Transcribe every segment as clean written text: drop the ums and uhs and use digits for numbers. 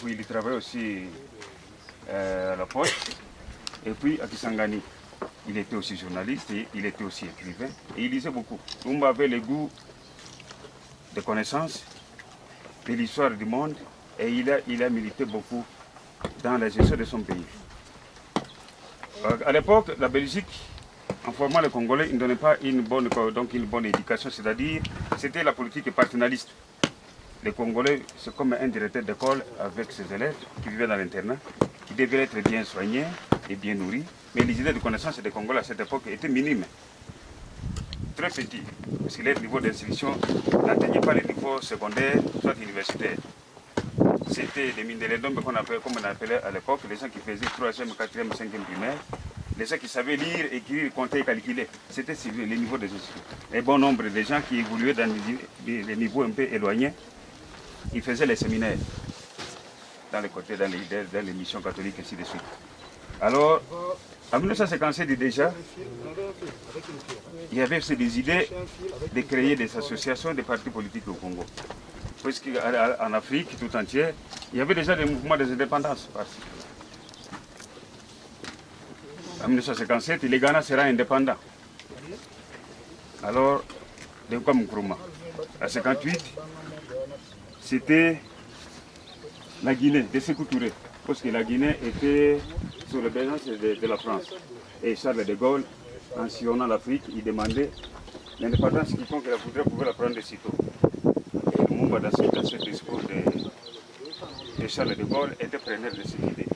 puis il travaillait aussi à la poste, et puis à Kisangani. Il était aussi journaliste, et il était aussi écrivain, et il lisait beaucoup. Lumumba avait le goût de connaissances, de l'histoire du monde, et il a milité beaucoup dans la gestion de son pays. À l'époque, la Belgique, en formant les Congolais, ne donnait pas une bonne éducation, c'est-à-dire c'était la politique paternaliste. Les Congolais, c'est comme un directeur d'école avec ses élèves qui vivaient dans l'internat, qui devaient être bien soignés et bien nourris, mais les idées de connaissance des Congolais à cette époque étaient minimes, très petits, parce que leur niveau d'instruction n'atteignait pas le niveau secondaire, soit universitaire. C'était les mines de l'Edom, comme on appelait à l'époque, les gens qui faisaient 3e, 4e, 5e primaire, les gens qui savaient lire, écrire, compter, calculer. C'était les niveaux des études. Un bon nombre de gens qui évoluaient dans les niveaux un peu éloignés, ils faisaient les séminaires dans les côtés, dans les missions catholiques, ainsi de suite. Alors, en 1957 déjà, il y avait des idées de créer des associations, des partis politiques au Congo. Parce qu'en Afrique tout entière, il y avait déjà des mouvements des indépendances. En 1957, le Ghana sera indépendant. Alors, comme Nkrumah. En 1958, c'était la Guinée, de Sékou Touré, parce que la Guinée était sous l'obéissance de la France. Et Charles de Gaulle, en sillonnant l'Afrique, il demandait l'indépendance, quiconque la voudrait pouvait la prendre de sitôt. Et Lumumba, dans ce discours de Charles de Gaulle, était preneur de cette idée.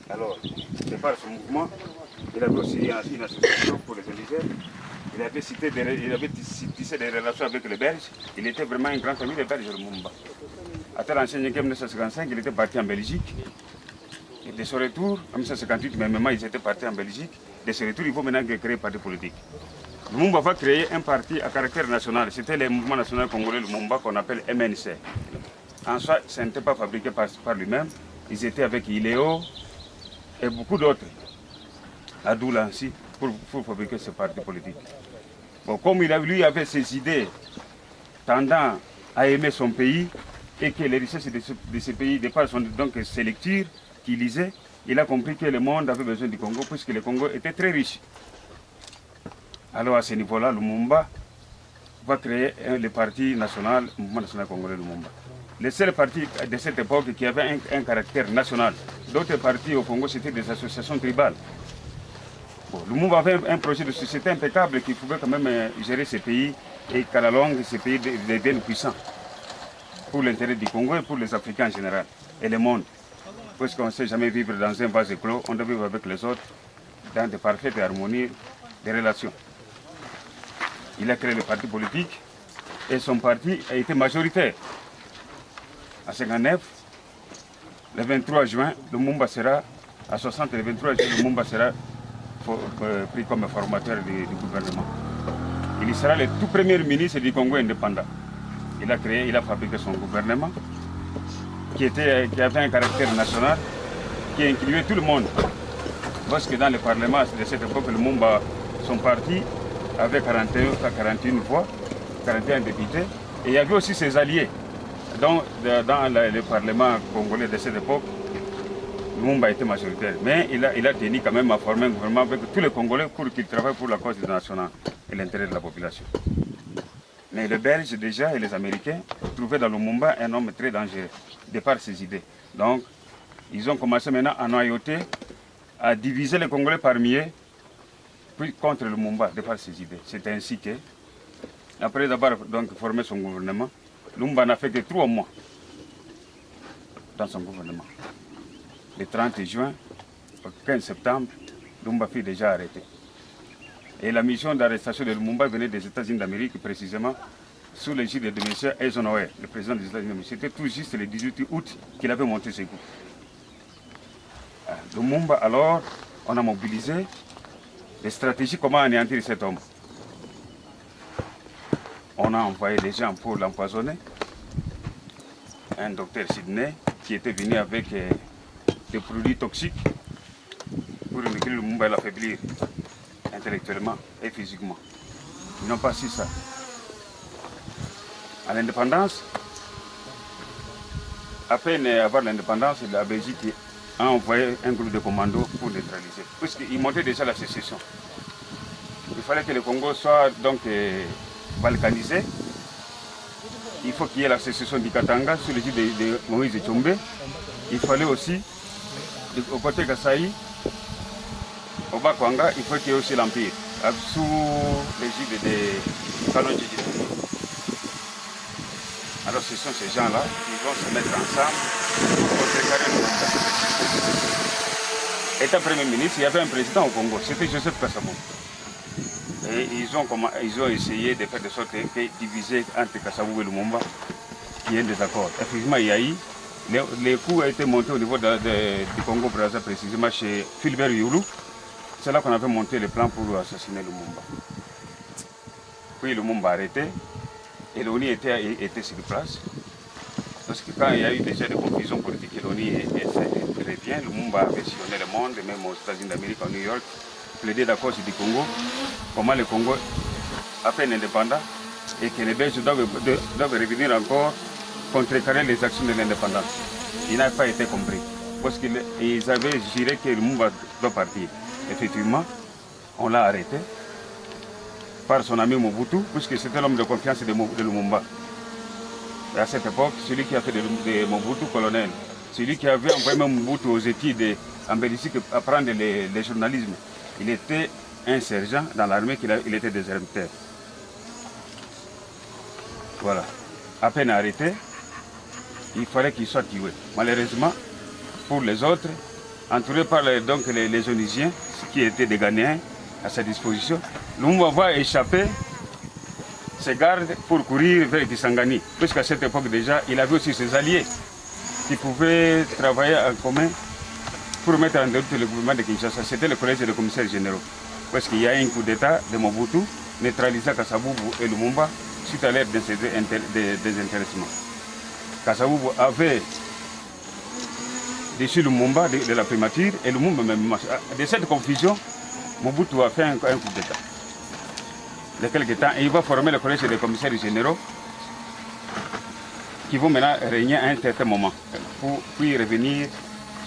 Alors, de par ce mouvement, il avait aussi une association pour les indigènes. Il avait tissé des relations avec les Belges. Il était vraiment un grand ami des Belges, Lumumba. À tel enseigne qu'en 1955, il était parti en Belgique. Et de ce retour, en 1958, même ils étaient partis en Belgique. De ce retour, il faut maintenant créer un parti politique. Lumumba va créer un parti à caractère national. C'était le mouvement national congolais Lumumba qu'on appelle MNC. En soi, ça n'était pas fabriqué par lui-même. Ils étaient avec Iléo et beaucoup d'autres, à Doula ainsi, pour fabriquer ce parti politique. Bon, comme lui avait ses idées tendant à aimer son pays et que les richesses de ce pays, de par son donc ses lectures qu'il lisait, il a compris que le monde avait besoin du Congo puisque le Congo était très riche. Alors à ce niveau-là, Lumumba va créer le parti national, le mouvement national congolais Lumumba. Le seul parti de cette époque qui avait un caractère national. D'autres partis au Congo, c'était des associations tribales. Bon, Lumumba avait un projet de société impeccable qui pouvait quand même gérer ces pays et qu'à la longue, ces pays deviennent puissants pour l'intérêt du Congo et pour les Africains en général et le monde. Parce qu'on ne sait jamais vivre dans un vase clos, on doit vivre avec les autres dans de parfaites harmonies des relations. Il a créé le parti politique et son parti a été majoritaire. En 1959, le 23 juin, Lumumba sera, à 60, le 23 juin, Lumumba sera pris comme formateur du gouvernement. Il sera le tout premier ministre du Congo indépendant. Il a fabriqué son gouvernement qui avait un caractère national, qui incluait tout le monde. Parce que dans le Parlement de cette époque, Lumumba, son parti avait 41 voix, 41 députés, et il y avait aussi ses alliés. Donc, dans le Parlement congolais de cette époque, Lumumba était majoritaire. Mais il a tenu quand même à former un gouvernement avec tous les Congolais pour qu'ils travaillent pour la cause nationale et l'intérêt de la population. Mais les Belges déjà et les Américains trouvaient dans Lumumba un homme très dangereux, de par ses idées. Donc, ils ont commencé maintenant à noyauter, à diviser les Congolais parmi eux, puis contre Lumumba, de par ses idées. C'est ainsi que, après d'avoir donc formé son gouvernement, Lumumba n'a fait que 3 mois dans son gouvernement. Le 30 juin, au 15 septembre, Lumumba fut déjà arrêté. Et la mission d'arrestation de Lumumba venait des États-Unis d'Amérique, précisément sous l'égide de M. Eisenhower, le président des États-Unis. C'était tout juste le 18 août qu'il avait monté ses coups. Lumumba, alors, on a mobilisé des stratégies comment anéantir cet homme. On a envoyé des gens pour l'empoisonner. Un docteur Sidney qui était venu avec des produits toxiques pour que Lumumba l'affaiblir intellectuellement et physiquement. Ils n'ont pas su ça. À l'indépendance, à peine avoir l'indépendance, la Belgique a envoyé un groupe de commandos pour neutraliser. Puisqu'ils montaient déjà la sécession. Il fallait que le Congo soit donc balkanisé. Il faut qu'il y ait la sécession du Katanga sous l'égide de Moïse Tchombe. Il fallait aussi, au côté Kasaï, au Bakwanga, il faut qu'il y ait aussi l'Empire, sous l'égide de Kalonji. Alors ce sont ces gens-là qui vont se mettre ensemble pour contrecarrer le Rwanda. Étant Premier ministre, il y avait un président au Congo, c'était Joseph Kasavubu. Et ils ont essayé de faire de sorte que diviser entre Kasavubu et Lumumba, qu'il y ait des accords. Effectivement, il y a eu, les coups ont été montés au niveau du Congo-Brazzaville, précisément chez Philbert Youlou. C'est là qu'on avait monté le plan pour assassiner Lumumba. Puis Lumumba a arrêté, et l'ONU était sur place. Parce que quand il y a eu déjà des confusions politiques, l'ONU revient, Lumumba avait sillonné le monde, même aux États-Unis d'Amérique, en New York, plaidé la cause du Congo, comment le Congo a peine indépendant et que les Belges doivent revenir encore contrecarrer les actions de l'indépendance. Il n'a pas été compris. Parce qu'ils avaient juré que Lumumba doit partir. Effectivement, on l'a arrêté par son ami Mobutu, puisque c'était l'homme de confiance de Lumumba. Et à cette époque, celui qui a fait de Mobutu colonel, celui qui avait envoyé même Mobutu aux études en Belgique apprendre le journalisme, il était un sergent dans l'armée, il était déserteur. Voilà. À peine arrêté, il fallait qu'il soit tué. Malheureusement, pour les autres, entouré par les Onisiens, qui étaient des Ghanéens à sa disposition, Lumumba va échapper ses gardes pour courir vers Kisangani. Puisqu'à cette époque déjà, il avait aussi ses alliés qui pouvaient travailler en commun pour mettre en route le gouvernement de Kinshasa. C'était le collège des commissaires généraux. Parce qu'il y a un coup d'État de Mobutu, neutralisant Kasavubu et Lumumba suite à leur désintéressement. Kasavubu avait déçu Lumumba de la primature et Lumumba même. De cette confusion, Mobutu a fait un coup d'État. De quelques temps, et il va former le collège des commissaires généraux qui vont maintenant régner à un certain moment pour puis revenir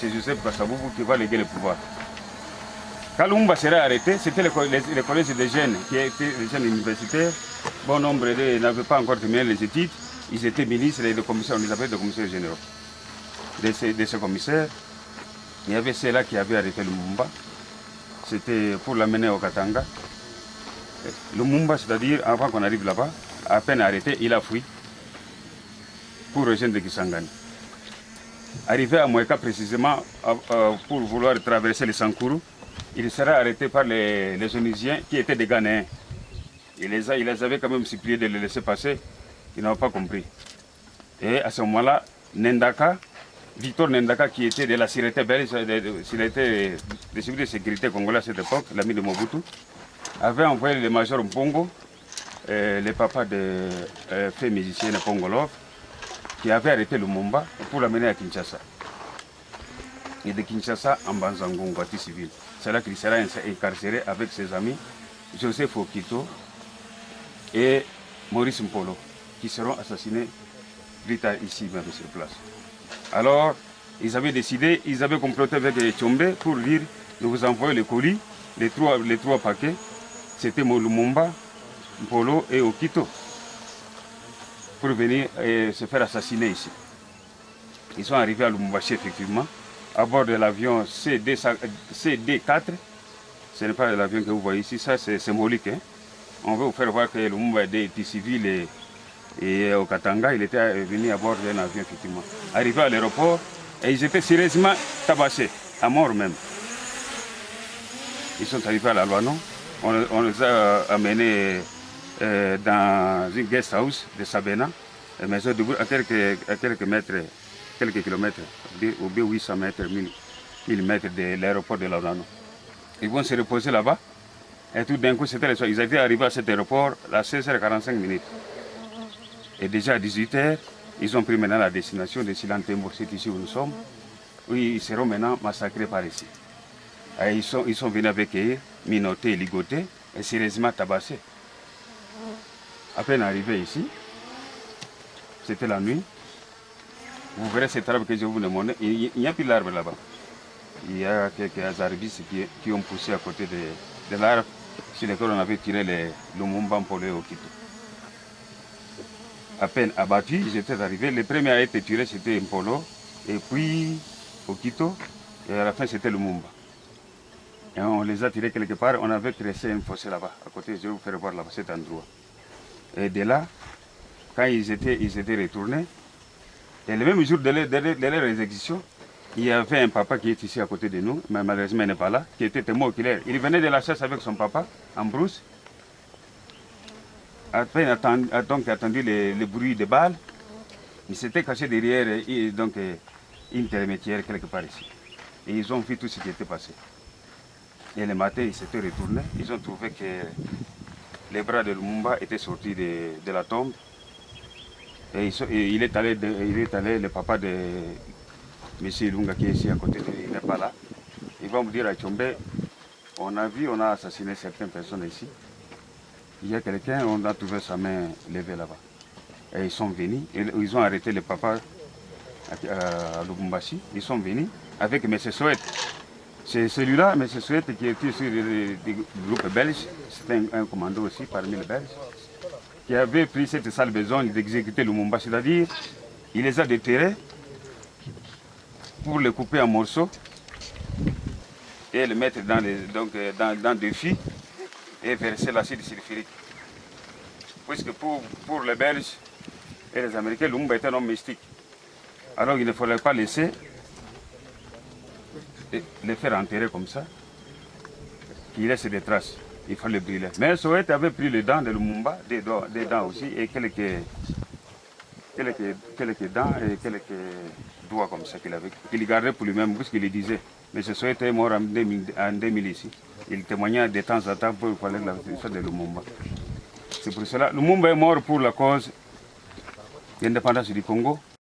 chez Joseph Kasavubu qui va léguer le pouvoir. Quand Lumumba sera arrêté, c'était le collège des jeunes qui étaient des jeunes universitaires. Bon nombre n'avaient pas encore terminé les études. Ils étaient ministres et les commissaires, on les appelait des commissaires généraux. De ces commissaires, il y avait ceux-là qui avaient arrêté Lumumba. C'était pour l'amener au Katanga. Lumumba, c'est-à-dire, avant qu'on arrive là-bas, à peine arrêté, il a fui pour rejoindre Kisangani. Arrivé à Moueka précisément, pour vouloir traverser le Sankuru, il sera arrêté par les Onisiens qui étaient des Ghanéens. Il les avait quand même supplié de le laisser passer, ils n'ont pas compris. Et à ce moment-là, Victor Nendaka, qui était de la sûreté belge, de service de sécurité congolais à cette époque, l'ami de Mobutu, avait envoyé le major Mpongo, le papa de fait musicien Pongolov, qui avait arrêté Lumumba pour l'amener à Kinshasa. Et de Kinshasa en Banzango, en voiture civile. C'est là qu'il sera incarcéré avec ses amis Joseph Okito et Maurice Mpolo, qui seront assassinés plus tard ici même sur place. Alors, ils avaient décidé, ils avaient comploté avec les Tchombe pour dire, nous vous envoyons les colis, les trois paquets. C'était Lumumba, Mpolo et Okito, pour venir se faire assassiner ici. Ils sont arrivés à Lumumbashi effectivement, à bord de l'avion CD4. Ce n'est pas l'avion que vous voyez ici, ça c'est symbolique. Hein? On veut vous faire voir que Lumumba était civil et au Katanga, il était venu à bord d'un avion effectivement. Arrivé à l'aéroport, et ils étaient sérieusement tabassés, à mort même. Ils sont arrivés à la Loanon. On les a amenés dans une guest house de Sabena, une maison de à quelques mètres, quelques kilomètres, ou bien 800 mètres, 1000 mètres de l'aéroport de Loanon. Ils vont se reposer là-bas. Et tout d'un coup, ils étaient arrivés à cet aéroport à 16h45. Et déjà à 18h, ils ont pris maintenant la destination de Silantembo, c'est ici où nous sommes, où ils seront maintenant massacrés par ici. Et ils sont venus avec eux, minotés, ligotés, et sérieusement tabassés. À peine arrivés ici, c'était la nuit, vous verrez cet arbre que je vous demande. Il n'y a plus l'arbre là-bas. Il y a quelques arbustes qui ont poussé à côté de l'arbre sur lequel on avait tiré le Lumumba Mpolo au Quito. À peine abattu, ils étaient arrivés. Le premier a été tiré, c'était Mpolo, et puis au Quito, et à la fin c'était Lumumba. Et on les a tirés quelque part, on avait tressé un fossé là-bas, à côté, je vais vous faire voir là-bas cet endroit. Et de là, quand ils étaient retournés, et le même jour de leur exécution, il y avait un papa qui est ici à côté de nous, mais malheureusement il n'est pas là, qui était témoin oculaire. Il venait de la chasse avec son papa, en brousse. Après, donc attendu le bruit des balles, il s'était caché derrière donc, une intermédiaire quelque part ici. Et ils ont vu tout ce qui était passé. Et le matin, ils s'étaient retournés. Ils ont trouvé que les bras de Lumumba étaient sortis de la tombe. Et il est allé, le papa de M. Ilunga qui est ici à côté de lui, il n'est pas là. Il va me dire à Tchombe, on a assassiné certaines personnes ici. Il y a quelqu'un, on a trouvé sa main levée là-bas. Et ils sont venus, ils ont arrêté le papa à Lubumbashi. Ils sont venus avec M. Soet. C'est celui-là, M. Soet, qui était sur le groupe belge, c'était un commando aussi parmi les Belges, qui avait pris cette sale besogne d'exécuter Lumumba, c'est-à-dire il les a déterrés pour les couper en morceaux et les mettre dans des fûts et verser l'acide sulfurique. Puisque pour les Belges et les Américains, Lumumba était un homme mystique. Alors il ne fallait pas laisser les faire enterrer comme ça, qu'il laisse des traces. Il fallait brûler. Mais Soweto avait pris les dents de Lumumba, des dents aussi, et quelques dents et quelques doigts comme ça qu'il gardait pour lui-même, puisqu'il le disait. Mais Soweto est mort en 2000 ici. Il témoignait de temps en temps pour parler de la situation de Lumumba. C'est pour cela, Lumumba est mort pour la cause de l'indépendance du Congo.